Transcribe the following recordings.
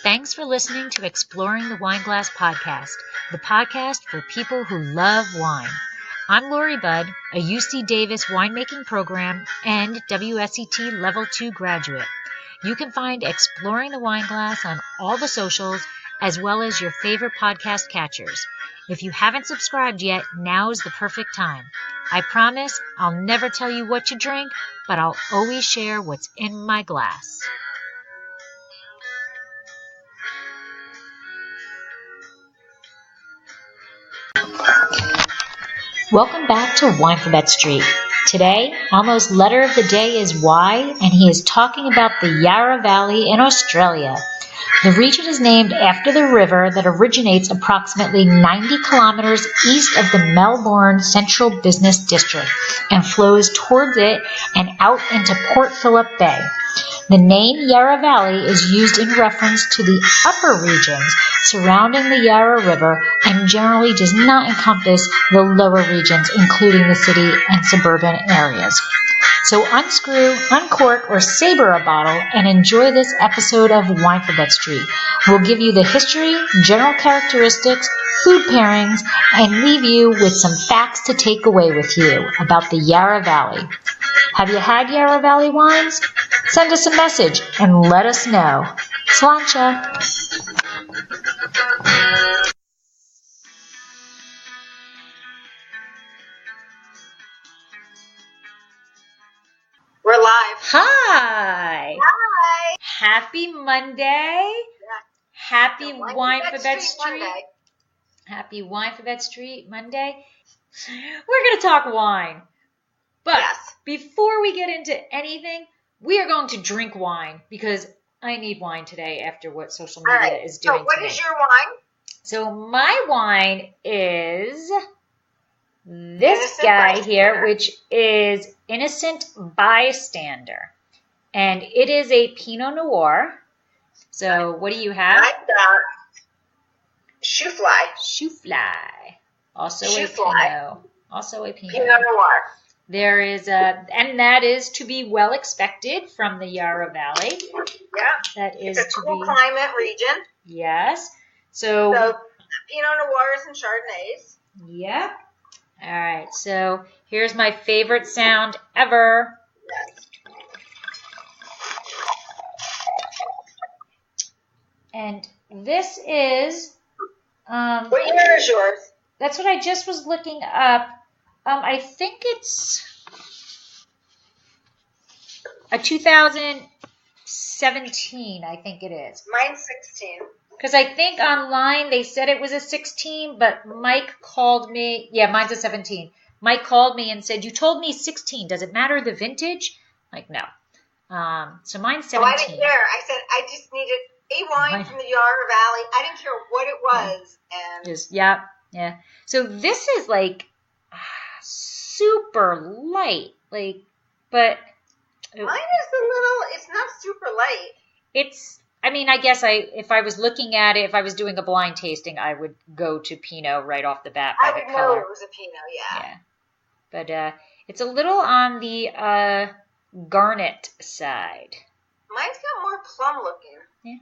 Thanks for listening to Exploring the Wine Glass podcast, the podcast for people who love wine. I'm Lori Budd, a UC Davis winemaking program and WSET Level 2 graduate. You can find Exploring the Wine Glass on all the socials as well as your favorite podcast catchers. If you haven't subscribed yet, now is the perfect time. I promise I'll never tell you what to drink, but I'll always share what's in my glass. Welcome back to Winephabet Street. Today, Elmo's letter of the day is Y, and he is talking about the Yarra Valley in Australia. The region is named after the river that originates approximately 90 kilometers east of the Melbourne Central Business District and flows towards it and out into Port Phillip Bay. The name Yarra Valley is used in reference to the upper regions surrounding the Yarra River and generally does not encompass the lower regions, including the city and suburban areas. So unscrew, uncork, or saber a bottle and enjoy this episode of Winephabet Street. We'll give you the history, general characteristics, food pairings, and leave you with some facts to take away with you about the Yarra Valley. Have you had Yarra Valley wines? Send us a message and let us know. Slainte. We're live. Hi. Hi. Happy Monday. Yeah. Happy Winephabet Street Street. Monday. Happy Winephabet Street Monday. We're going to talk wine. But before we get into anything, we are going to drink wine because I need wine today after what social media is doing So what today. is your wine? So my wine is this Innocent guy Bystander. here, which is Innocent Bystander. And it is a Pinot Noir. So what do you have? I got shoe fly. Shoe fly. Also Shoe a fly. Pinot. Also a Pinot. Pinot Noir. There is and that is to be well expected from the Yarra Valley. Yeah. That is It's a to cool be, climate region. yes. So Pinot Noirs and Chardonnays. yep. All right. So here's my favorite sound ever. Yes. And this is What year is yours? that's what I just was looking up. I think it's a 2017, I think it is. Mine's 16. Because I think online they said it was a 16, but Mike called me. Yeah, mine's a 17. Mike called me and said, "You told me 16. Does it matter the vintage?" I'm like, no. So mine's 17. So I didn't care. I said I just needed a wine from the Yarra Valley. I didn't care what it was. And Just, yeah. So this is like super light, but mine is a little. It's not super light. it's. I mean, I guess if I was looking at it, if I was doing a blind tasting, I would go to Pinot right off the bat by I the would color. know it was a Pinot. Yeah. But it's a little on the garnet side. Mine's got more plum looking. Yeah,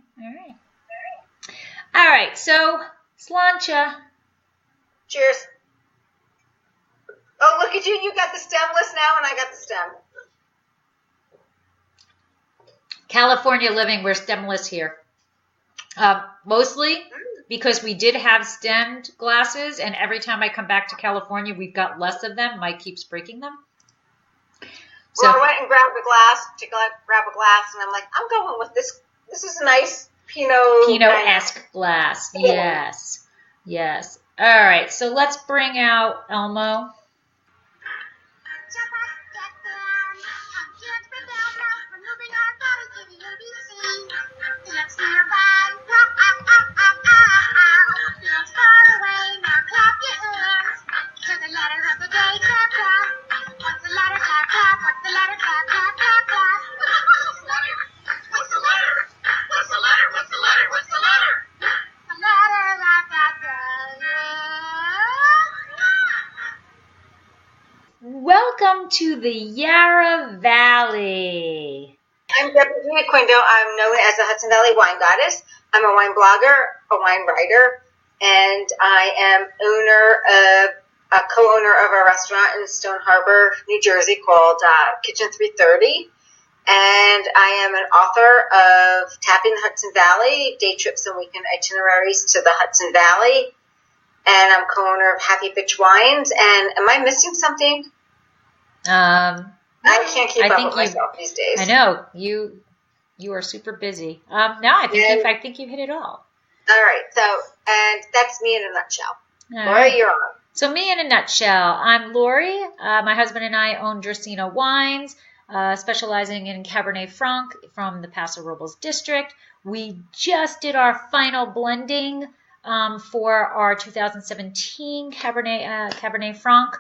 all right. So, Slainte. Cheers. Oh, look at you. You got the stemless now, and I got the stem. California living, we're stemless here. Mostly because we did have stemmed glasses, and every time I come back to California, we've got less of them. Mike keeps breaking them. So, Well, I went and grabbed a glass and I'm like, I'm going with this. This is a nice Pinot-esque glass. Yes. All right, so let's bring out Elmo. Welcome to the Yarra Valley. I'm Debbie McQuindo. I'm known as the Hudson Valley Wine Goddess. I'm a wine blogger, a wine writer, and I am a co-owner of a restaurant in Stone Harbor, New Jersey called Kitchen 330. And I am an author of Tapping the Hudson Valley, Day Trips and Weekend Itineraries to the Hudson Valley. And I'm co-owner of Happy Bitch Wines. And am I missing something? I can't keep up with myself these days. I know. You are super busy. No, I think you hit it all. All right. So, and that's me in a nutshell. Lori, you're on. So me in a nutshell. I'm Lori. My husband and I own Dracena Wines, specializing in Cabernet Franc from the Paso Robles district. We just did our final blending for our 2017 Cabernet Franc.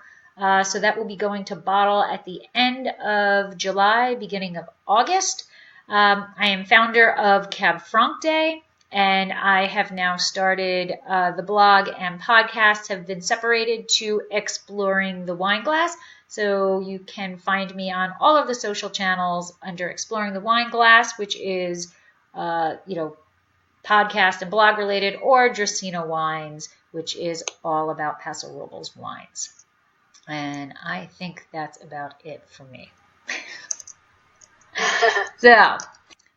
So that will be going to bottle at the end of July, beginning of August. I am founder of Cab Franc Day, and I have now started the blog and podcast have been separated to Exploring the Wine Glass. So you can find me on all of the social channels under Exploring the Wine Glass, which is, podcast and blog related, or Dracena Wines, which is all about Paso Robles wines. And I think that's about it for me. So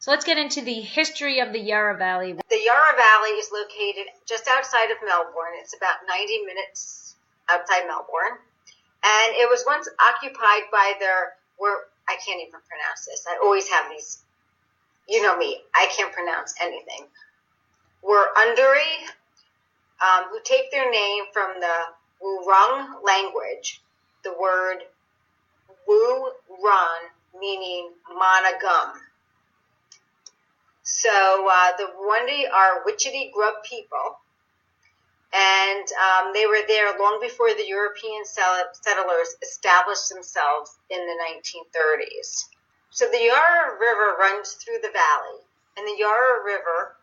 let's get into the history of the Yarra Valley. The Yarra Valley is located just outside of Melbourne. It's about 90 minutes outside Melbourne. And it was once occupied by I can't even pronounce this. I always have these, you know me, I can't pronounce anything. Wurundjeri, who take their name from the Wurrung language, the word Wu-run, meaning monogum. So the Wurundjeri are witchetty grub people, and they were there long before the European settlers established themselves in the 1930s. So the Yarra River runs through the valley, and the Yarra River,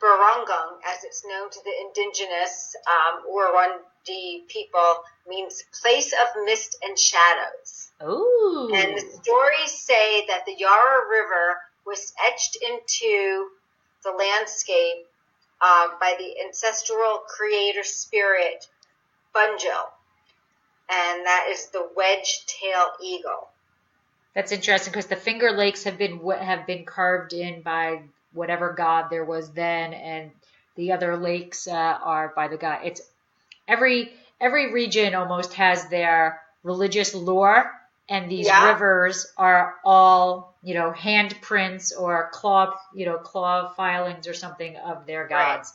Burrungung, as it's known to the indigenous Wurundjeri people, means place of mist and shadows. Ooh. And the stories say that the Yarra River was etched into the landscape by the ancestral creator spirit Bunjil, and that is the wedge-tailed eagle. That's interesting because the Finger Lakes have been carved in by whatever god there was then, and the other lakes are by the god. It's every region almost has their religious lore, and these rivers are all handprints or claw filings or something of their gods.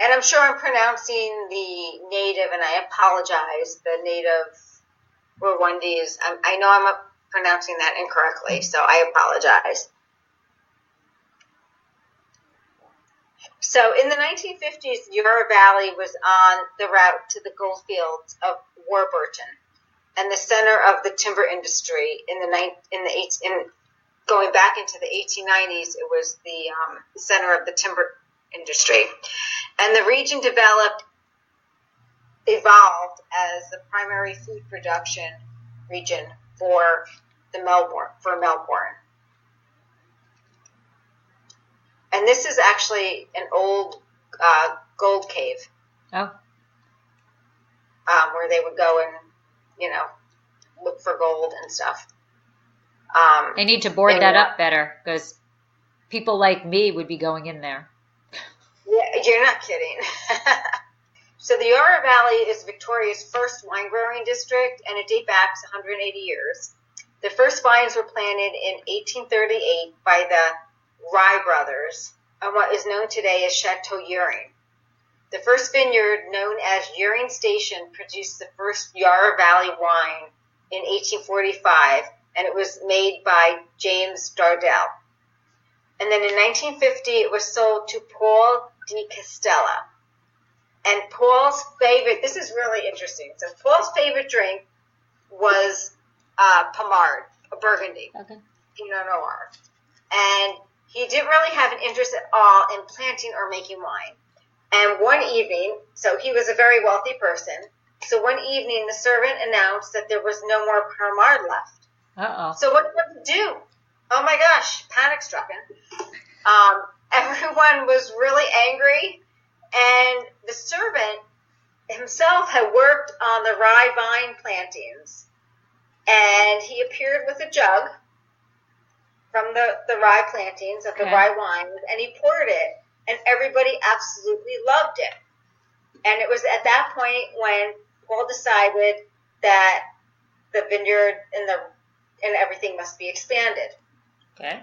Right. And I'm sure I'm pronouncing the native, and I apologize. The native Wurundjeri I know I'm pronouncing that incorrectly, so I apologize. So in the 1950s, Yarra Valley was on the route to the goldfields of Warburton and the center of the timber industry. Going back into the 1890s, it was the center of the timber industry, and the region evolved as the primary food production region for Melbourne. And this is actually an old gold cave. Oh. Where they would go and, look for gold and stuff. They need to board that up better because people like me would be going in there. Yeah, you're not kidding. So the Yarra Valley is Victoria's first wine growing district, and it dates back to 180 years. The first vines were planted in 1838 by the Rye brothers on what is known today as Chateau Uring. The first vineyard, known as Uring Station, produced the first Yarra Valley wine in 1845, and it was made by James Dardell. And then in 1950, it was sold to Paul de Castella. And Paul's favorite, this is really interesting. So Paul's favorite drink was Pomard, a Burgundy, Pinot Noir. And he didn't really have an interest at all in planting or making wine. And one evening, so he was a very wealthy person, so one evening the servant announced that there was no more Pomard left. Uh-oh. So what did he do? Oh my gosh, panic stricken. Everyone was really angry, and the servant himself had worked on the rye vine plantings, and he appeared with a jug from the rye plantings of the rye wines, and he poured it, and everybody absolutely loved it. And it was at that point when Paul decided that the vineyard and everything must be expanded. Okay.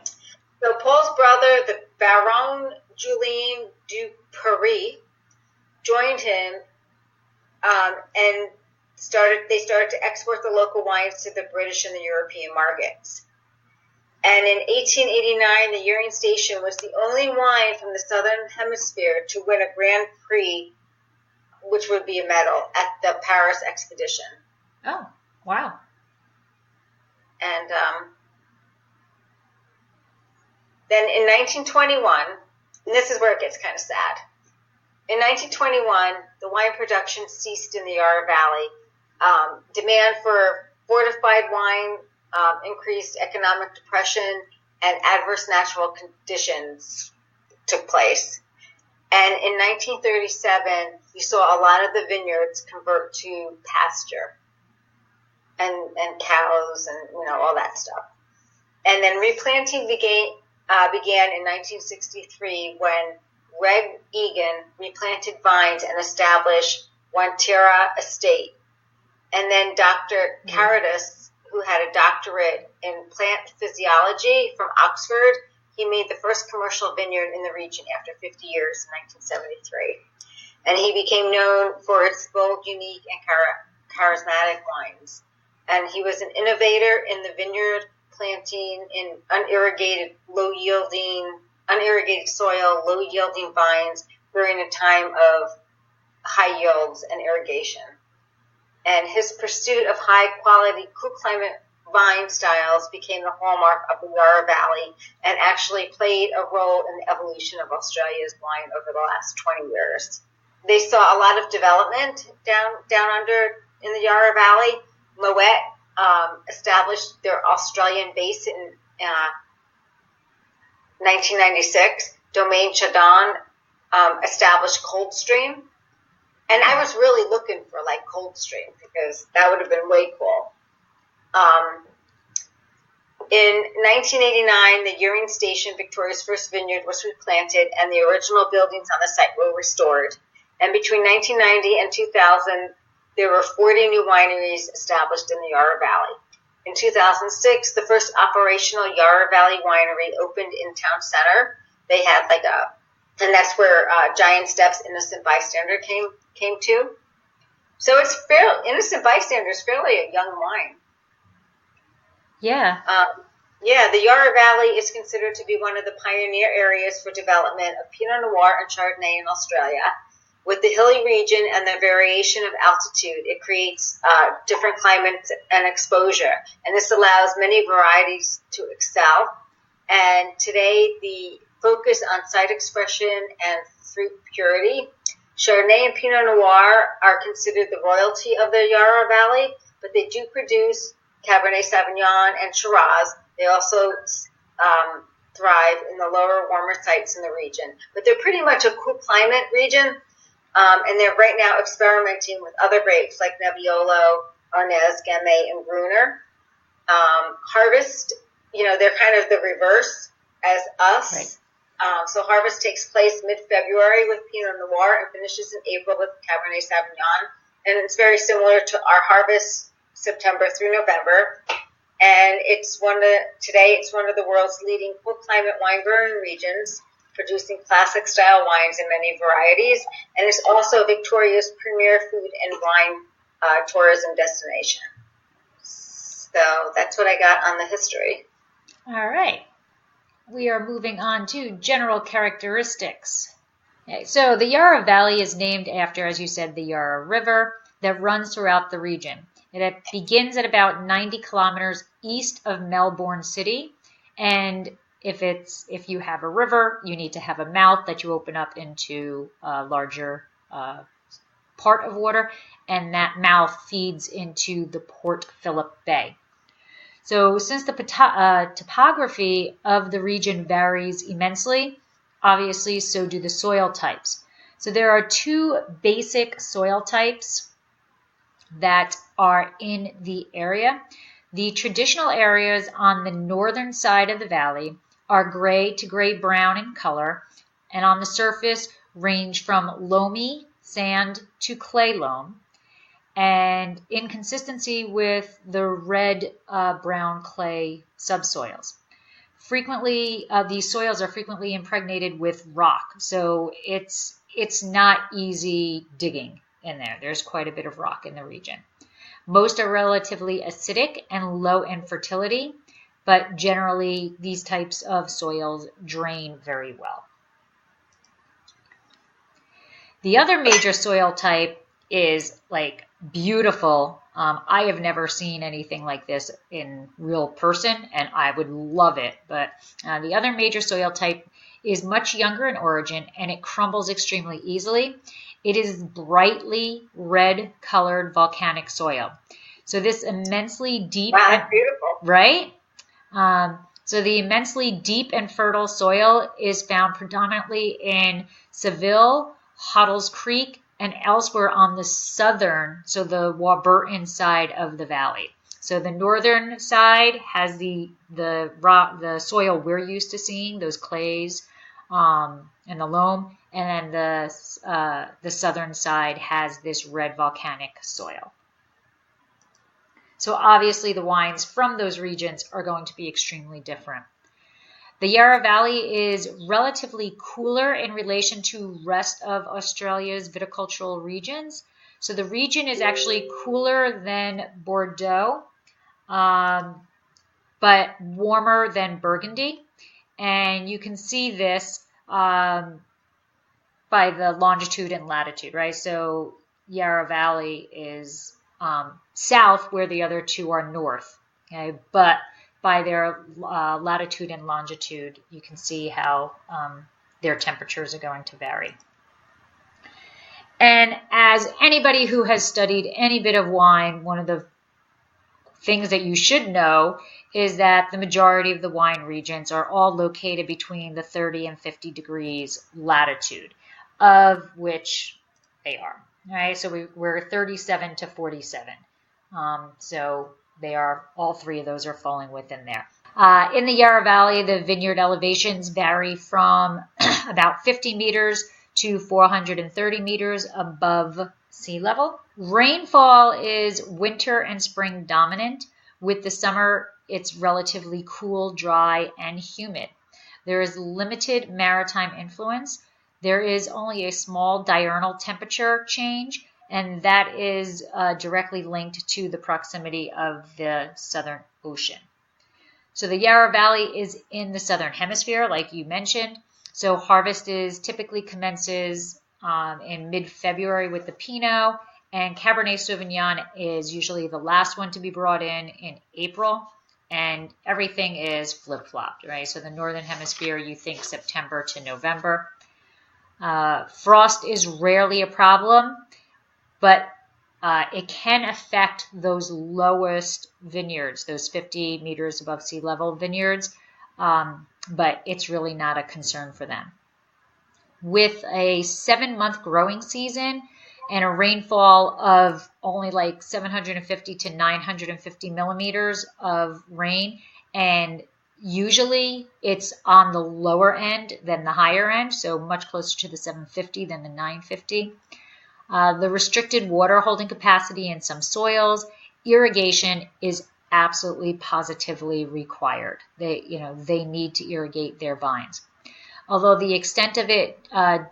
So Paul's brother, the Baron Julien du Paris, joined him, and they started to export the local wines to the British and the European markets. And in 1889, the Yarra Station was the only wine from the Southern Hemisphere to win a Grand Prix, which would be a medal, at the Paris expedition. Oh, wow. And then in 1921, and this is where it gets kind of sad. In 1921, the wine production ceased in the Yarra Valley. Demand for fortified wine increased, economic depression and adverse natural conditions took place. And in 1937, you saw a lot of the vineyards convert to pasture and cows and all that stuff. And then replanting began in 1963 when Reg Egan replanted vines and established Wantira Estate. And then Dr. Caritas, who had a doctorate in plant physiology from Oxford, he made the first commercial vineyard in the region after 50 years in 1973. And he became known for its bold, unique, and charismatic wines. And he was an innovator in the vineyard planting in unirrigated soil, low-yielding vines during a time of high yields and irrigation. And his pursuit of high-quality, cool climate vine styles became the hallmark of the Yarra Valley and actually played a role in the evolution of Australia's wine over the last 20 years. They saw a lot of development down under in the Yarra Valley. Moet established their Australian base in 1996. Domaine Chardon established Coldstream. And I was really looking for Coldstream because that would have been way cool. In 1989, the Yarra Station, Victoria's first vineyard, was replanted and the original buildings on the site were restored. And between 1990 and 2000, there were 40 new wineries established in the Yarra Valley. In 2006, the first operational Yarra Valley winery opened in town center. They had and that's where Giant Steps Innocent Bystander came to. So it's Innocent Bystander is fairly a young wine. Yeah. The Yarra Valley is considered to be one of the pioneer areas for development of Pinot Noir and Chardonnay in Australia. With the hilly region and the variation of altitude, it creates different climates and exposure, and this allows many varieties to excel. And today, the focus on site expression and fruit purity. Chardonnay and Pinot Noir are considered the royalty of the Yarra Valley, but they do produce Cabernet Sauvignon and Shiraz. They also thrive in the lower, warmer sites in the region. But they're pretty much a cool climate region, and they're right now experimenting with other grapes like Nebbiolo, Arnez, Gamay, and Gruner. Harvest, they're kind of the reverse as us. Right. So harvest takes place mid-February with Pinot Noir and finishes in April with Cabernet Sauvignon. And it's very similar to our harvest, September through November. And today it's one of the world's leading cool climate wine growing regions, producing classic style wines in many varieties. And it's also Victoria's premier food and wine tourism destination. So that's what I got on the history. All right. We are moving on to general characteristics. Okay, so the Yarra Valley is named after, as you said, the Yarra River that runs throughout the region. It begins at about 90 kilometers east of Melbourne City, and if you have a river, you need to have a mouth that you open up into a larger part of water, and that mouth feeds into the Port Phillip Bay. So since the topography of the region varies immensely, obviously so do the soil types. So there are two basic soil types that are in the area. The traditional areas on the northern side of the valley are gray to gray-brown in color, and on the surface range from loamy sand to clay loam, and in consistency with the red-brown clay subsoils. Frequently, these soils are frequently impregnated with rock, so it's not easy digging in there. There's quite a bit of rock in the region. Most are relatively acidic and low in fertility, but generally these types of soils drain very well. The other major soil type is like beautiful. I have never seen anything like this in real person, and I would love it. But the other major soil type is much younger in origin, and it crumbles extremely easily. It is brightly red colored volcanic soil. So this immensely deep, wow, that's beautiful, right? So the immensely deep and fertile soil is found predominantly in Seville, Hoddles Creek, and elsewhere on the southern, so the Warburton side of the valley. So the northern side has the soil we're used to seeing, those clays and the loam, and then the southern side has this red volcanic soil. So obviously the wines from those regions are going to be extremely different. The Yarra Valley is relatively cooler in relation to rest of Australia's viticultural regions. So the region is actually cooler than Bordeaux, but warmer than Burgundy. And you can see this by the longitude and latitude, right? So Yarra Valley is south, where the other two are north, okay? But by their latitude and longitude, you can see how their temperatures are going to vary. And as anybody who has studied any bit of wine, one of the things that you should know is that the majority of the wine regions are all located between the 30 and 50 degrees latitude, of which they are. Right? So we're 37 to 47. So they are, all three of those are falling within there. In the Yarra Valley, the vineyard elevations vary from about 50 meters to 430 meters above sea level. Rainfall is winter and spring dominant. With the summer, it's relatively cool, dry, and humid. There is limited maritime influence. There is only a small diurnal temperature change, and that is directly linked to the proximity of the Southern Ocean. So the Yarra Valley is in the Southern Hemisphere, like you mentioned. So harvest typically commences in mid-February with the Pinot, and Cabernet Sauvignon is usually the last one to be brought in April, and everything is flip-flopped, right? So the Northern Hemisphere, you think September to November. Frost is rarely a problem, but it can affect those lowest vineyards, those 50 meters above sea level vineyards, but it's really not a concern for them. With a 7-month growing season and a rainfall of only like 750 to 950 millimeters of rain, and usually it's on the lower end than the higher end, so much closer to the 750 than the 950. The restricted water holding capacity in some soils, irrigation is absolutely positively required. They need to irrigate their vines. Although the extent of it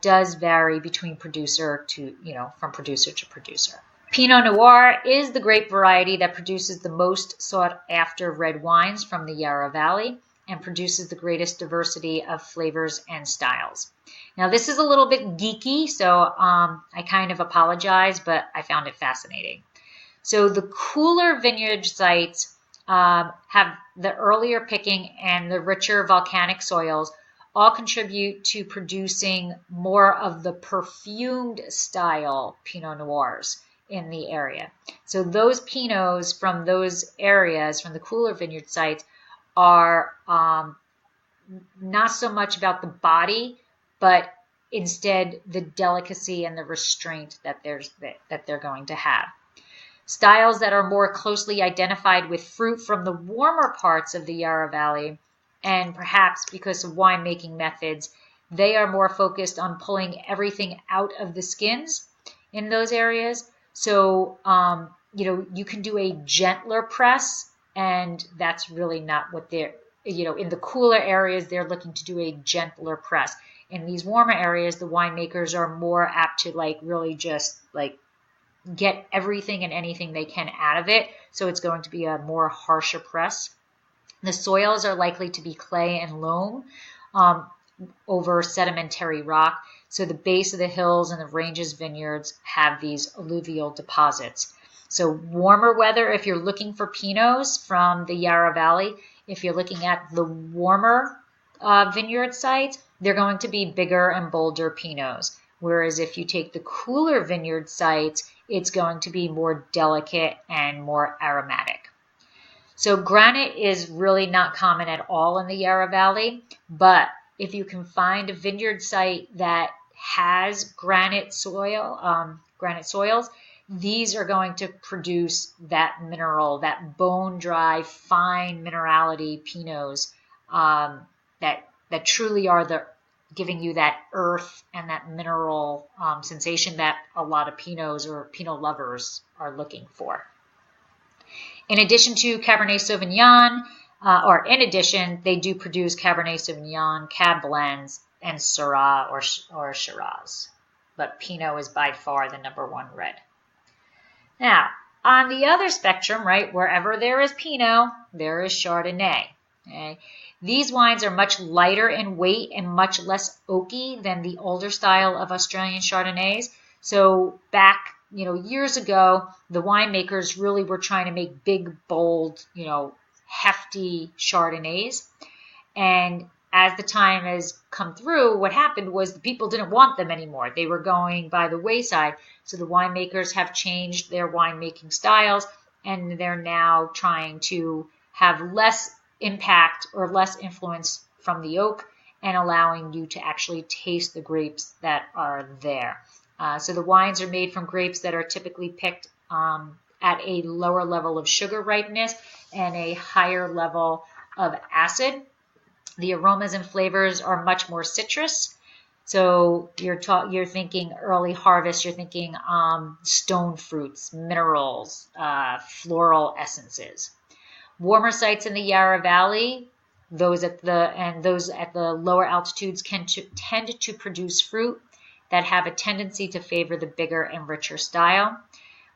does vary between from producer to producer. Pinot Noir is the grape variety that produces the most sought after red wines from the Yarra Valley and produces the greatest diversity of flavors and styles. Now this is a little bit geeky, so I kind of apologize, but I found it fascinating. So the cooler vineyard sites have the earlier picking and the richer volcanic soils all contribute to producing more of the perfumed style Pinot Noirs in the area. So those Pinots from those areas, from the cooler vineyard sites, are not so much about the body, but instead the delicacy and the restraint that they're going to have. Styles that are more closely identified with fruit from the warmer parts of the Yarra Valley, and perhaps because of winemaking methods, they are more focused on pulling everything out of the skins in those areas. So, you can do a gentler press, and that's really not what they're, in the cooler areas, they're looking to do a gentler press. In these warmer areas, the winemakers are more apt to really just get everything and anything they can out of it. So it's going to be a more harsher press. The soils are likely to be clay and loam over sedimentary rock. So the base of the hills and the ranges vineyards have these alluvial deposits. So warmer weather, if you're looking for Pinots from the Yarra Valley, if you're looking at the warmer vineyard sites, they're going to be bigger and bolder Pinots. Whereas if you take the cooler vineyard sites, it's going to be more delicate and more aromatic. So granite is really not common at all in the Yarra Valley, but if you can find a vineyard site that has granite soils, these are going to produce that mineral, that bone-dry, fine minerality Pinots that truly are giving you that earth and that mineral sensation that a lot of Pinots or Pinot lovers are looking for. In addition to Cabernet Sauvignon, they do produce Cabernet Sauvignon, Cab blends, and Syrah or Shiraz. But Pinot is by far the number one red. Now, on the other spectrum, right, wherever there is Pinot, there is Chardonnay. Okay? These wines are much lighter in weight and much less oaky than the older style of Australian Chardonnays. So back, years ago, the winemakers really were trying to make big, bold, hefty Chardonnays. And as the time has come through, what happened was the people didn't want them anymore. They were going by the wayside. So the winemakers have changed their winemaking styles, and they're now trying to have less impact or less influence from the oak and allowing you to actually taste the grapes that are there. So the wines are made from grapes that are typically picked at a lower level of sugar ripeness and a higher level of acid. The aromas and flavors are much more citrus. So you're thinking early harvest, you're thinking stone fruits, minerals, floral essences. Warmer sites in the Yarra Valley, those at the lower altitudes tend to produce fruit that have a tendency to favor the bigger and richer style.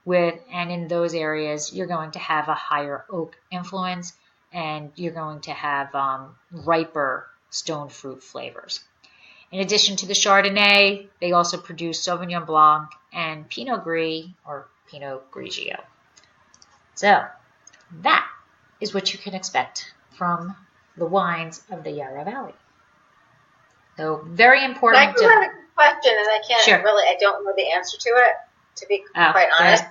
And in those areas, you're going to have a higher oak influence, and you're going to have riper stone fruit flavors. In addition to the Chardonnay, they also produce Sauvignon Blanc and Pinot Gris or Pinot Grigio. So that is what you can expect from the wines of the Yarra Valley. So very important. I do have a question, and I don't know the answer to it, to be quite honest.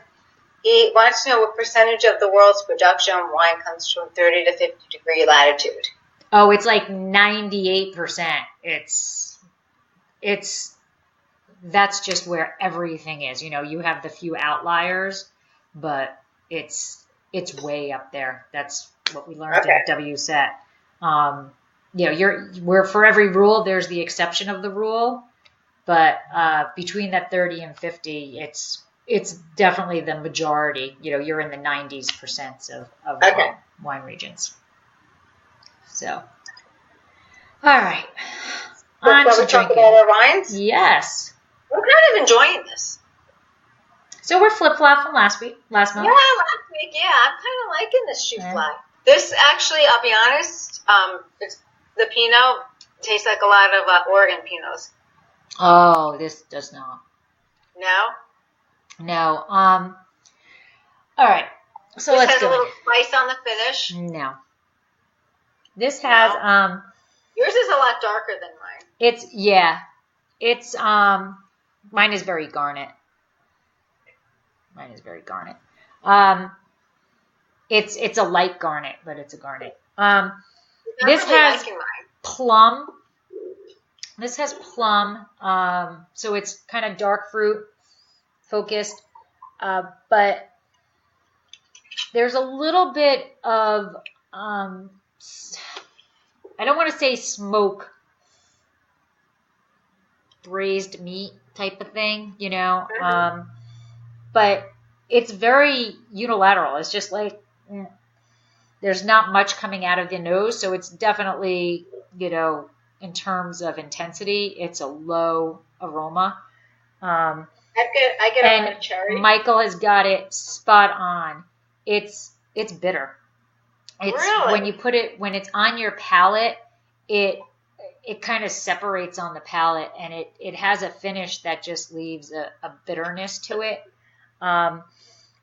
He wants to know what percentage of the world's production of wine comes from 30 to 50 degree latitude. Oh, it's like 98%. That's just where everything is. You have the few outliers, but it's way up there. That's what we learned in WSET. Where for every rule there's the exception of the rule, but between that 30 and 50, it's definitely the majority. You're in the 90% of wine regions. So, all right. On to drinking. About our wines? Yes. We're kind of enjoying this. So we're flip-flop from last month. Yeah, last week. Yeah, I'm kind of liking this shoe fly. This actually, I'll be honest, the Pinot tastes like a lot of Oregon Pinots. Oh, this does not. No? All right. So this let's has a little spice on the finish. No. This has yours is a lot darker than mine. Mine is very garnet. Mine is very garnet. It's a light garnet, but it's a garnet. This has plum. This has plum, so it's kind of dark fruit focused, but there's a little bit of, I don't want to say smoke, braised meat type of thing, you know, but it's very unilateral. It's just like, there's not much coming out of the nose, so it's definitely, you know, in terms of intensity, it's a low aroma. I get a cherry. Michael has got it spot on. It's bitter. It's really? when it's on your palate, it kind of separates on the palate, and it has a finish that just leaves a bitterness to it.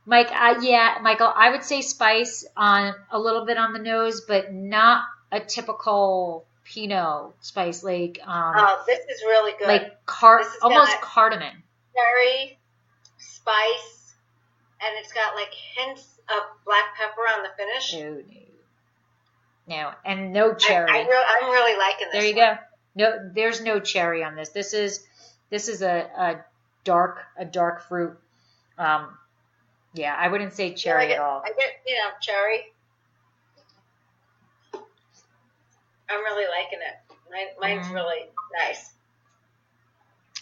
Michael, I would say spice on a little bit on the nose, but not a typical Pinot spice, like this is really good. Like almost cardamom. Cherry, spice, and it's got like hints of black pepper on the finish. No, and no cherry. I'm really liking this. There you go. No, there's no cherry on this. This is a dark fruit. Yeah, I wouldn't say cherry at all. I get cherry. I'm really liking it. Mine's really nice.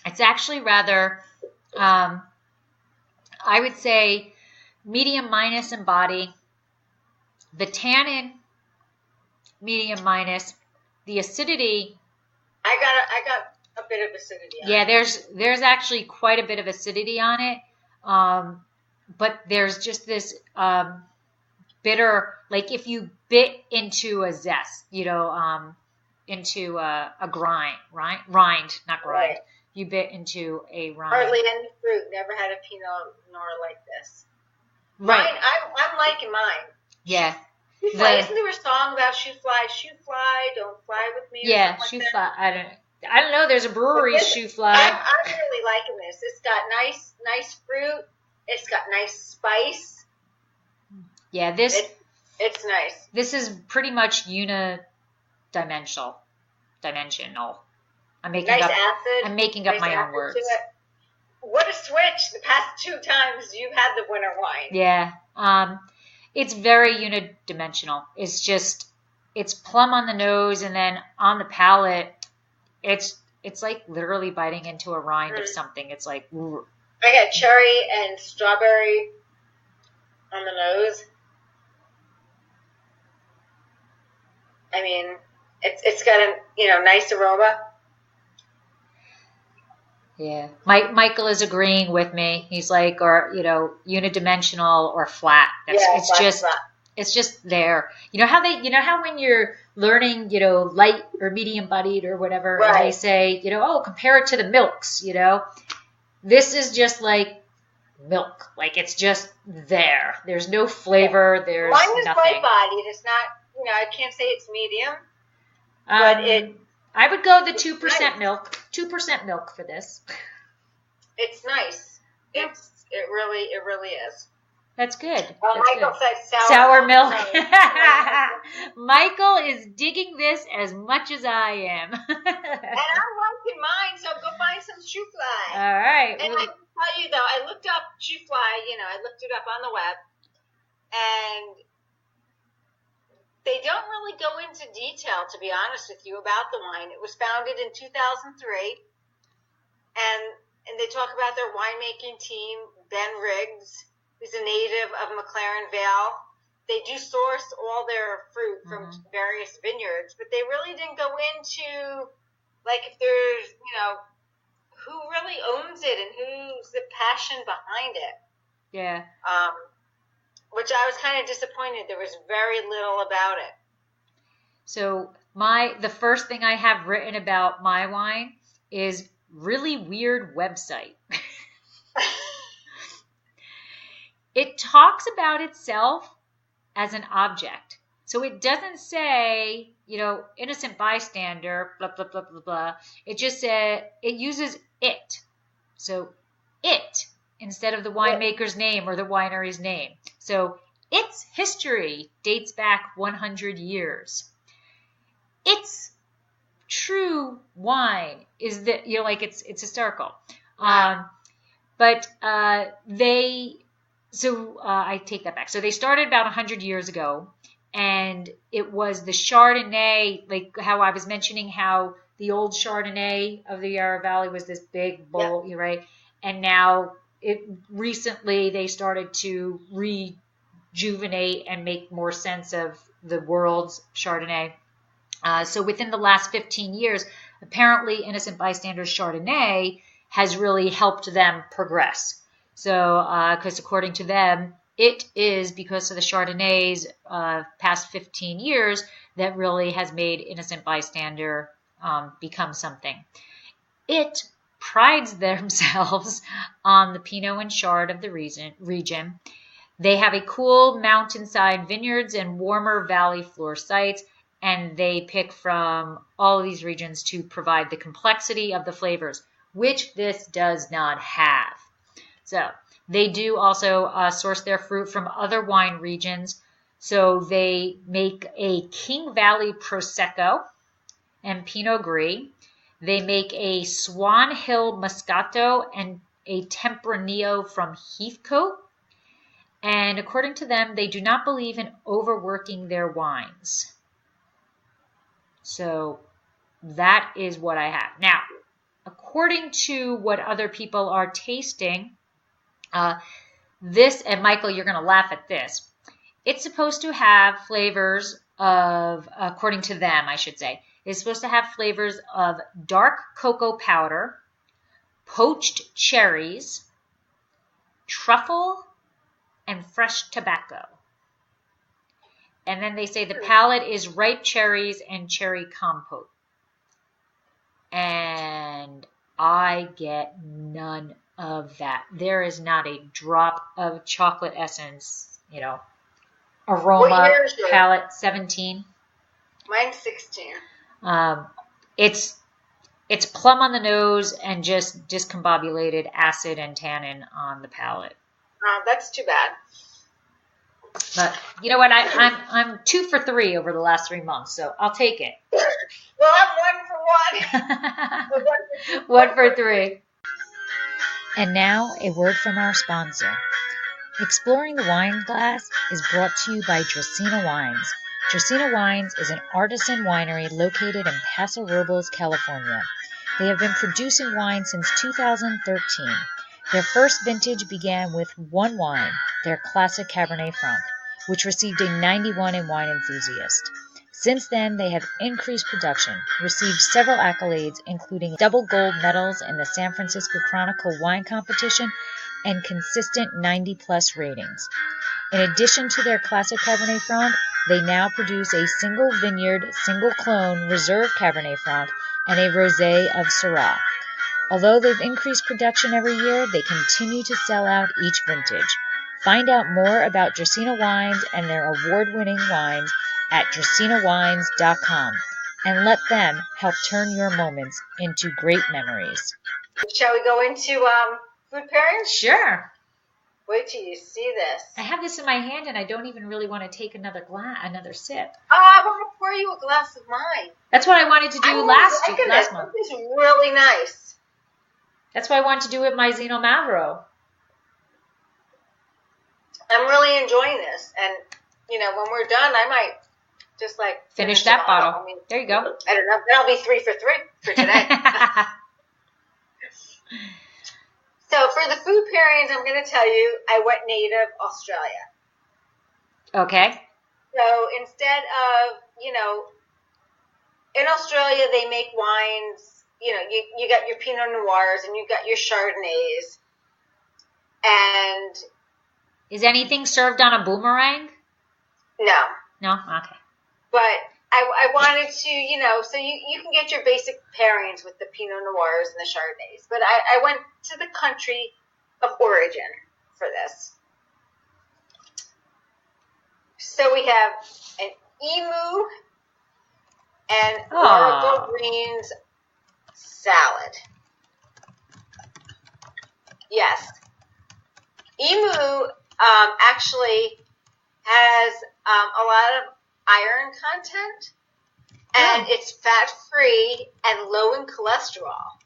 It's actually rather, I would say, medium minus in body. The tannin, medium minus. The acidity. I got a bit of acidity on it. Yeah, there's actually quite a bit of acidity on it. But there's just this bitter, like if you bit into a zest, you know, into a rind, not grind. Right. You bit into a rind. Hardly any fruit. Never had a Pinot Noir like this. Right. Mine, I'm liking mine. Yeah. Isn't there a song about shoe fly, don't fly with me? Yeah, shoe fly. I don't know. There's a brewery, shoe fly. I'm really liking this. It's got nice fruit. It's got nice spice. Yeah, it's nice. This is pretty much dimensional. I'm making up my own words. What a switch! The past 2 times you've had the winter wine. Yeah. It's very unidimensional. It's plum on the nose, and then on the palate, it's like literally biting into a rind of something. It's like, I got cherry and strawberry on the nose. I mean, it's got a nice aroma. Yeah, Michael is agreeing with me. He's like, or unidimensional or flat. It's just there. You know how when you're learning, light or medium bodied or whatever, right. And they say, compare it to the milks. This is just like milk. Like it's just there. There's no flavor. There's mine is nothing. Light bodied. It's not. I can't say it's medium, but I would go the 2% milk. 2% milk for this. It's nice. It really is. That's good. Michael said sour milk. Michael is digging this as much as I am. And I'm liking mine, so go find some shoe fly. All right. And I can tell you though, I looked up shoe fly. I looked it up on the web, and they don't really go into detail, to be honest with you, about the wine. It was founded in 2003, and they talk about their winemaking team, Ben Riggs, who's a native of McLaren Vale. They do source all their fruit from various vineyards, but they really didn't go into, like, if there's, who really owns it and who's the passion behind it. Yeah. Which I was kind of disappointed. There was very little about it. So the first thing I have written about my wine is really weird website. It talks about itself as an object. So it doesn't say, innocent bystander, blah, blah, blah, blah, blah. It just said, it uses it. So it instead of the winemaker's name or the winery's name. So its history dates back 100 years. Its true wine is that, it's historical. I take that back. So they started about 100 years ago, and it was the Chardonnay, like how I was mentioning how the old Chardonnay of the Yarra Valley was this big bowl, right? And now recently they started to rejuvenate and make more sense of the world's Chardonnay. So within the last 15 years, apparently Innocent Bystander's Chardonnay has really helped them progress. So, because according to them, it is because of the Chardonnay's past 15 years that really has made Innocent Bystander become something. It prides themselves on the Pinot and Chard of the region. They have a cool mountainside vineyards and warmer valley floor sites, and they pick from all of these regions to provide the complexity of the flavors, which this does not have. So they do also source their fruit from other wine regions. So they make a King Valley Prosecco and Pinot Gris. They make a Swan Hill Moscato and a Tempranillo from Heathcote. And according to them, they do not believe in overworking their wines. So that is what I have. Now, according to what other people are tasting, this, and Michael, you're going to laugh at this. It's supposed to have flavors of, according to them, I should say, it's supposed to have flavors of dark cocoa powder, poached cherries, truffle, and fresh tobacco. And then they say the palate is ripe cherries and cherry compote. And I get none of that. There is not a drop of chocolate essence, aroma, palate, 17. Mine's 16. It's plum on the nose and just discombobulated acid and tannin on the palate. That's too bad. But you know what? I'm 2 for 3 over the last 3 months, so I'll take it. Well, I'm 1 for 1. 1 for 3. And now a word from our sponsor. Exploring the Wine Glass is brought to you by Dracaena Wines. Dracaena Wines is an artisan winery located in Paso Robles, California. They have been producing wine since 2013. Their first vintage began with one wine, their classic Cabernet Franc, which received a 91 in Wine Enthusiast. Since then, they have increased production, received several accolades, including double gold medals in the San Francisco Chronicle Wine Competition and consistent 90-plus ratings. In addition to their classic Cabernet Franc, they now produce a single vineyard, single clone reserve Cabernet Franc and a rosé of Syrah. Although they've increased production every year, they continue to sell out each vintage. Find out more about Dracaena Wines and their award-winning wines at dracaenawines.com and let them help turn your moments into great memories. Shall we go into food pairings? Sure. Wait till you see this. I have this in my hand and I don't even really want to take another sip. I want to pour you a glass of mine. That's what I wanted to do last month. This is really nice. That's why I wanted to do it my Zino Mavro. I'm really enjoying this. And, when we're done, I might just finish that bottle. There you go. I don't know. That'll be 3 for 3 for today. So for the food pairings, I'm going to tell you, I went native Australia. Okay. So instead of, in Australia, they make wines, you got your Pinot Noirs and you got your Chardonnays. And is anything served on a boomerang? No. No? Okay. But I wanted to, so you can get your basic pairings with the Pinot Noirs and the Chardonnays. But I went to the country of origin for this. So we have an emu and Oracle greens salad. Yes. Emu actually has a lot of iron content, and it's fat-free and low in cholesterol.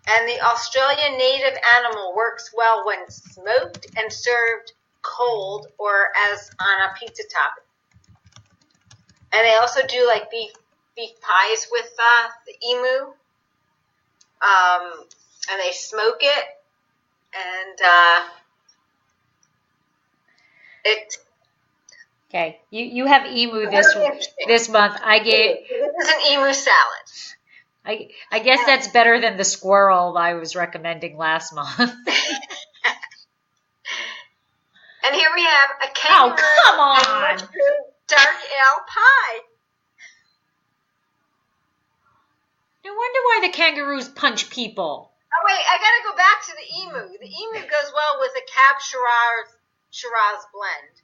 And the Australian native animal works well when smoked and served cold or as on a pizza topping. And they also do like beef pies with the emu. And they smoke it, and it. Okay, you have emu this month. This is an emu salad. I guess that's better than the squirrel I was recommending last month. And here we have a kangaroo. Oh, come on! Dark ale pie. No wonder why the kangaroos punch people. Oh wait, I gotta go back to the emu. The emu goes well with a Cab Shiraz blend.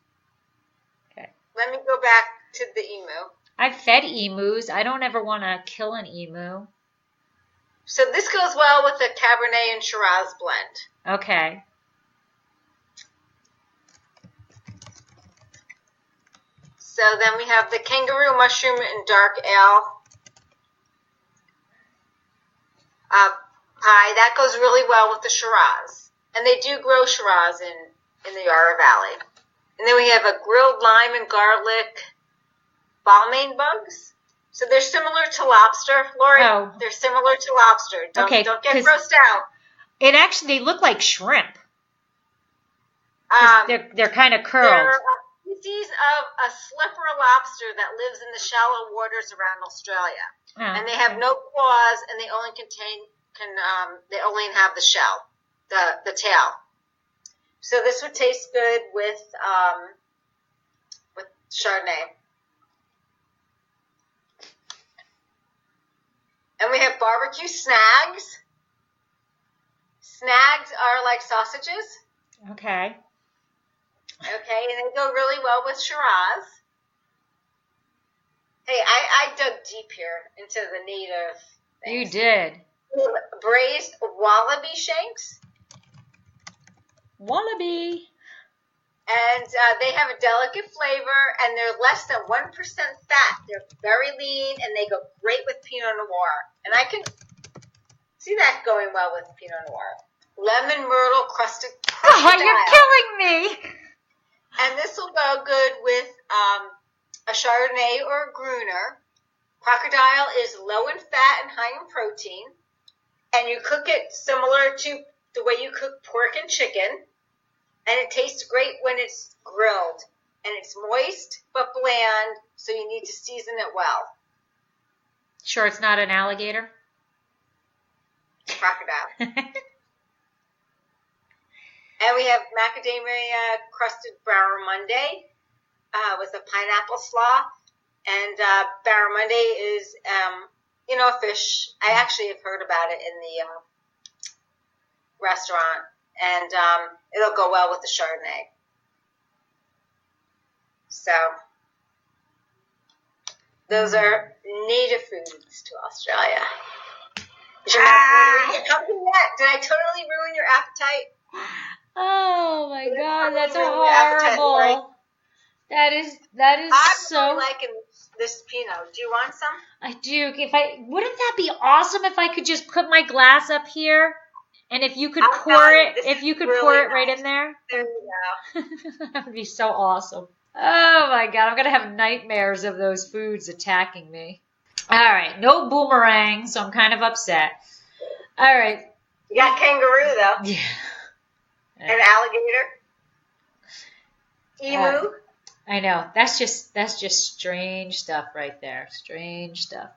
Okay. Let me go back to the emu. I've fed emus. I don't ever want to kill an emu. So this goes well with the Cabernet and Shiraz blend. Okay. So then we have the kangaroo mushroom and dark ale pie. That goes really well with the Shiraz. And they do grow Shiraz in the Yarra Valley. And then we have a grilled lime and garlic balmain bugs. So they're similar to lobster, Lori. Oh. They're similar to lobster. Don't get grossed out. It actually, they look like shrimp. They're kind of curled. They're a species of a slipper lobster that lives in the shallow waters around Australia. Oh. And they have no claws, and they only they only have the shell, the tail. So this would taste good with Chardonnay. And we have barbecue snags. Snags are like sausages. Okay. Okay, and they go really well with Shiraz. Hey, I dug deep here into the native things. You did. Braised wallaby shanks. Wallaby. And they have a delicate flavor, and they're less than 1% fat. They're very lean, and they go great with Pinot Noir. And I can see that going well with Pinot Noir. Lemon myrtle crusted Oh, you're killing me. And this will go good with a Chardonnay or a Gruner. Crocodile is low in fat and high in protein. And you cook it similar to the way you cook pork and chicken. And it tastes great when it's grilled. And it's moist but bland, so you need to season it well. Sure it's not an alligator? Crocodile. And we have macadamia crusted barramundi with a pineapple slaw. And barramundi is, a fish. I actually have heard about it in the restaurant. And it'll go well with the Chardonnay. So those are native foods to Australia. Did I totally ruin your appetite? Oh my God, that's horrible. That is so. I'm really liking this Pinot. Do you want some? I do. Wouldn't that be awesome if I could just put my glass up here, and if you could pour it right in there? There you go. That would be so awesome. Oh my God, I'm gonna have nightmares of those foods attacking me. All right, no boomerang, so I'm kind of upset. All right. You got kangaroo though. Yeah. An alligator. Emu. I know. That's just strange stuff right there. Strange stuff.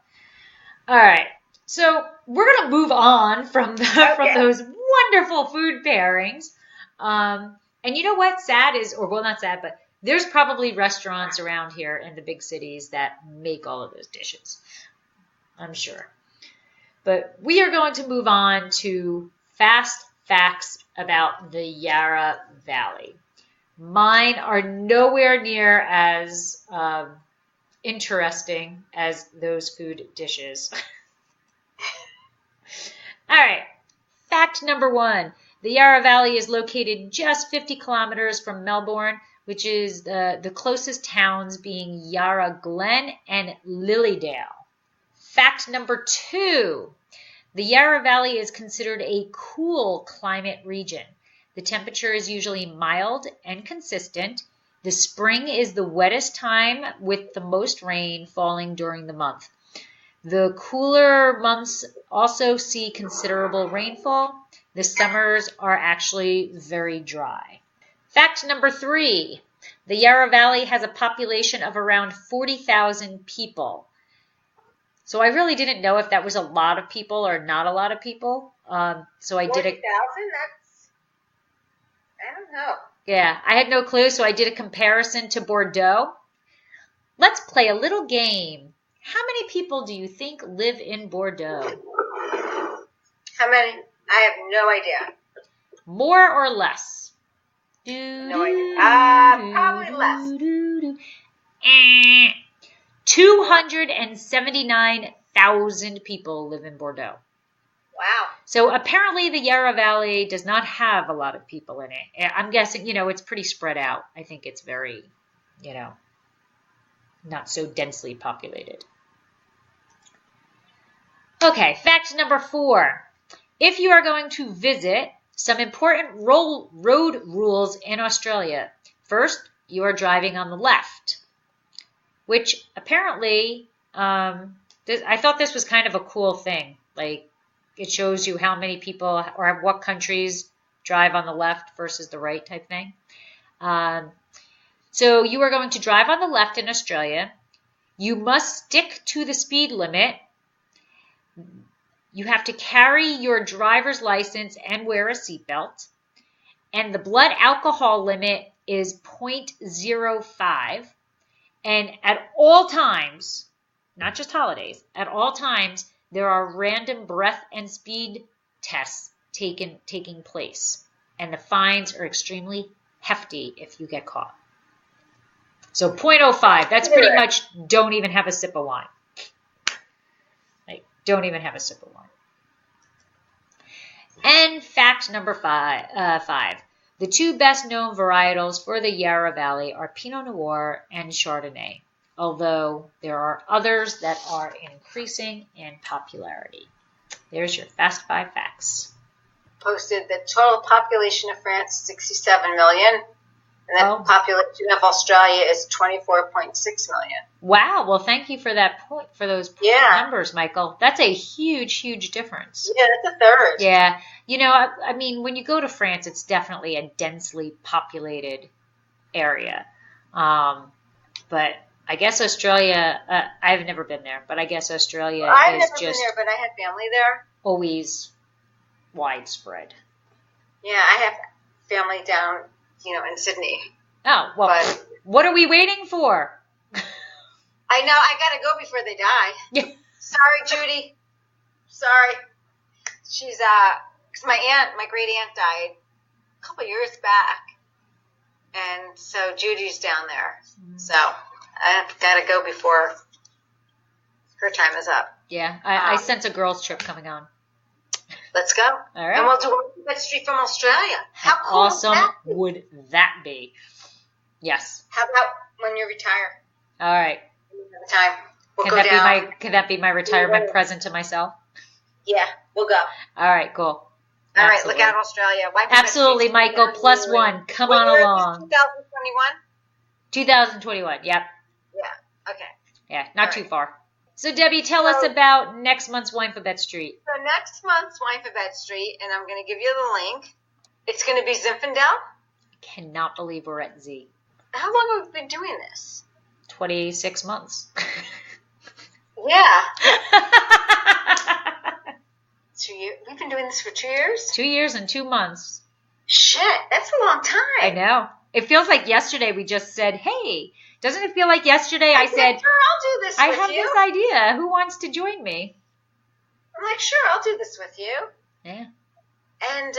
All right. So we're gonna move on from those wonderful food pairings. And you know what? Not sad, but there's probably restaurants around here in the big cities that make all of those dishes. I'm sure. But we are going to move on to fast facts about the Yarra Valley. Mine are nowhere near as interesting as those food dishes. All right. Fact number 1. The Yarra Valley is located just 50 kilometers from Melbourne, which is the closest towns being Yarra Glen and Lilydale. Fact number 2. The Yarra Valley is considered a cool climate region. The temperature is usually mild and consistent. The spring is the wettest time with the most rain falling during the month. The cooler months also see considerable rainfall. The summers are actually very dry. Fact number 3. The Yarra Valley has a population of around 40,000 people. So I really didn't know if that was a lot of people or not a lot of people. So I did 40,000? That's, I don't know. Yeah, I had no clue, so I did a comparison to Bordeaux. Let's play a little game. How many people do you think live in Bordeaux? How many? I have no idea. More or less? No idea. Probably less. 279,000 people live in Bordeaux. Wow. So apparently the Yarra Valley does not have a lot of people in it. I'm guessing, it's pretty spread out. I think it's very, not so densely populated. Okay, fact number 4. If you are going to visit, some important road rules in Australia. First, you are driving on the left, which apparently, I thought this was kind of a cool thing. Like, it shows you how many people or what countries drive on the left versus the right type thing. So you are going to drive on the left in Australia. You must stick to the speed limit. You have to carry your driver's license and wear a seatbelt. And the blood alcohol limit is 0.05. And at all times, not just holidays, at all times, there are random breath and speed tests taking place. And the fines are extremely hefty if you get caught. So 0.05, that's pretty much don't even have a sip of wine. Like, don't even have a sip of wine. And fact number 5. The 2 best known varietals for the Yarra Valley are Pinot Noir and Chardonnay, although there are others that are increasing in popularity. There's your fast 5 facts. Posted the total population of France, 67 million. And the population of Australia is 24.6 million. Wow. Well, thank you for that point, for those numbers, Michael. That's a huge, huge difference. Yeah, that's a third. Yeah. I mean, when you go to France, it's definitely a densely populated area. But I guess Australia, I've never been there, but I guess Australia I've is never just been there, but I had family there. Always widespread. Yeah, I have family down, in Sydney. Oh, well, but what are we waiting for? I know, I gotta go before they die. Yeah. Sorry, Judy. Sorry. She's, because my great aunt died a couple years back. And so Judy's down there. So I gotta go before her time is up. Yeah, I sense a girls' trip coming on. Let's go. All right. And we'll do Winephabet Street from Australia. How cool awesome would that be? Yes. How about when you retire? All right. Time. We'll go down. Can that be my retirement present to myself? Yeah, we'll go. All right, cool. All right, look out, Australia. Absolutely, Michael. +1. Come on along. 2021? 2021, yep. Yeah, okay. Yeah, not too far. So, Debbie, tell us about next month's Winephabet Street. So, next month's Winephabet Street, and I'm going to give you the link. It's going to be Zinfandel. Cannot believe we're at Z. How long have we been doing this? 26 months. Yeah. 2 years. We've been doing this for 2 years? 2 years and 2 months. Shit, that's a long time. I know. It feels like yesterday we just said, hey, doesn't it feel like yesterday I said, sure, I'll do this I with have you. this idea. Who wants to join me? I'm like, sure, I'll do this with you. Yeah. And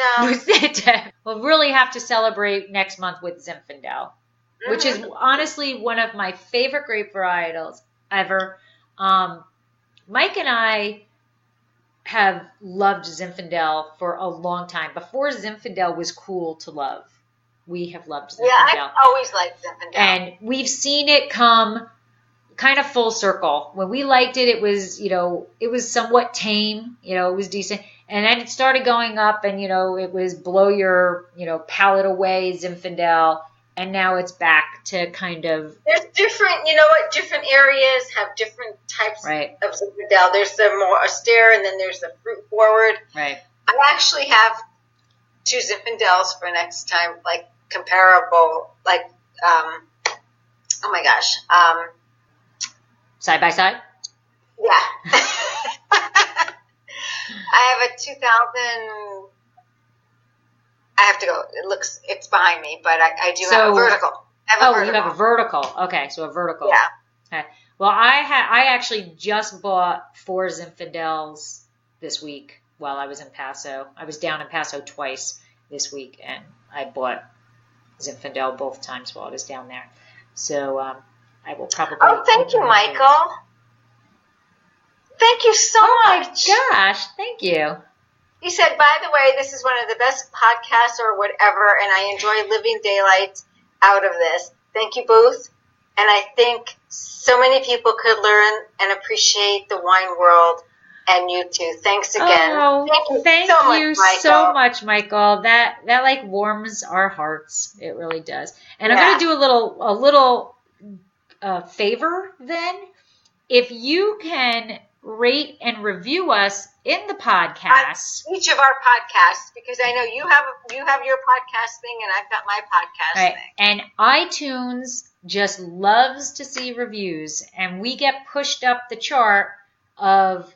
we'll really have to celebrate next month with Zinfandel, which is honestly one of my favorite grape varietals ever. Mike and I have loved Zinfandel for a long time. Before Zinfandel was cool to love, we have loved Zinfandel. Yeah, I've always liked Zinfandel. And we've seen it come kind of full circle. When we liked it, it was, it was somewhat tame, it was decent. And then it started going up and, it was blow your, palate away Zinfandel. And now it's back to kind of... There's different, different areas have different types right. of Zinfandel. There's the more austere and then there's the fruit forward. Right. I actually have 2 Zinfandels for next time, like comparable, like, oh my gosh. Side by side? Yeah. I have a 2000... I have to go. It's behind me, but I do have a vertical. You have a vertical. Okay, so a vertical. Yeah. Okay. Well, I actually just bought 4 Zinfandels this week while I was in Paso. I was down in Paso twice this week, and I bought Zinfandel both times while I was down there. So I will probably... Oh, thank you, Michael. Thank you so much. Oh, my gosh. Thank you. He said, by the way, this is one of the best podcasts or whatever, and I enjoy living daylight out of this. Thank you both. And I think so many people could learn and appreciate the wine world, and you too. Thanks again. Oh, thank you so much, Michael. That like warms our hearts. It really does. And I'm going to do a little favor then. If you can rate and review us in the podcast, each of our podcasts, because I know you have your podcast thing and I've got my podcast thing. And iTunes just loves to see reviews, and we get pushed up the chart of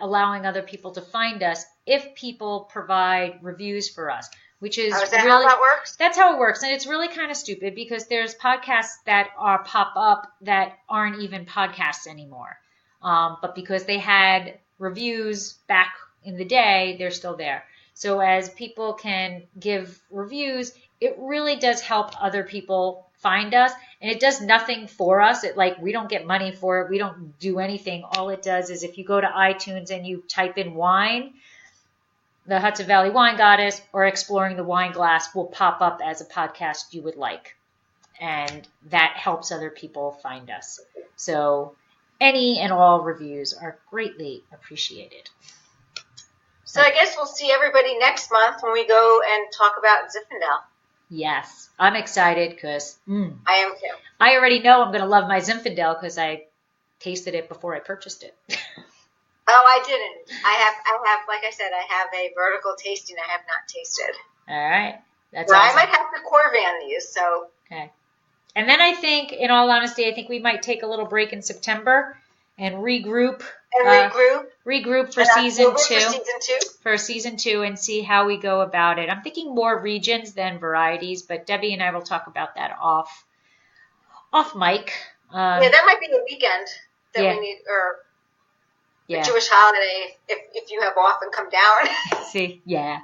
allowing other people to find us if people provide reviews for us, which is that how that works? That's how it works. And it's really kind of stupid because there's podcasts that pop up that aren't even podcasts anymore. But because they had reviews back in the day, they're still there. So as people can give reviews, it really does help other people find us. And it does nothing for us. We don't get money for it. We don't do anything. All it does is if you go to iTunes and you type in wine, the Hudson Valley Wine Goddess or Exploring the Wine Glass will pop up as a podcast you would like. And that helps other people find us. So any and all reviews are greatly appreciated. So I guess we'll see everybody next month when we go and talk about Zinfandel. Yes, I'm excited because I am too. I already know I'm going to love my Zinfandel because I tasted it before I purchased it. Oh, I didn't. I have, like I said, I have a vertical tasting I have not tasted. All right. That's well, awesome. I might have to Corvan these, so. Okay. And then I think, in all honesty, I think we might take a little break in September and regroup. Regroup for season 2. For season 2 and see how we go about it. I'm thinking more regions than varieties, but Debbie and I will talk about that off mic. Yeah, that might be the weekend that we need, or the Jewish holiday if you have off and come down. See, yeah.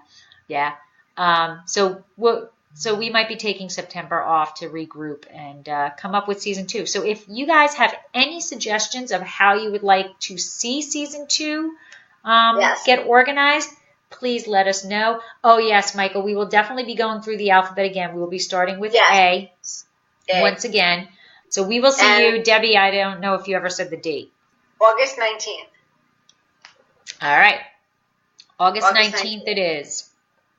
So we might be taking September off to regroup and come up with season 2. So if you guys have any suggestions of how you would like to see season 2 get organized, please let us know. Oh, yes, Michael, we will definitely be going through the alphabet again. We will be starting with A once again. So we will see you. Debbie, I don't know if you ever said the date. August 19th. All right. August 19th it is.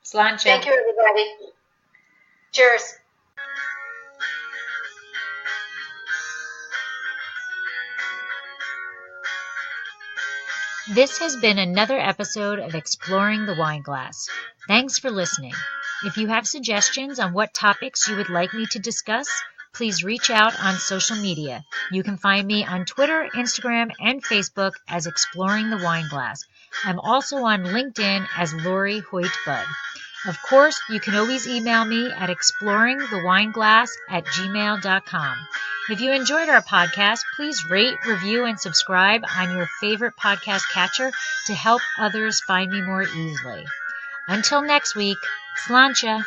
Slainte. Thank you, everybody. Cheers. This has been another episode of Exploring the Wine Glass. Thanks for listening. If you have suggestions on what topics you would like me to discuss, please reach out on social media. You can find me on Twitter, Instagram, and Facebook as Exploring the Wine Glass. I'm also on LinkedIn as Lori Hoyt-Budd. Of course, you can always email me at exploringthewineglass@gmail.com. If you enjoyed our podcast, please rate, review, and subscribe on your favorite podcast catcher to help others find me more easily. Until next week, Slainte.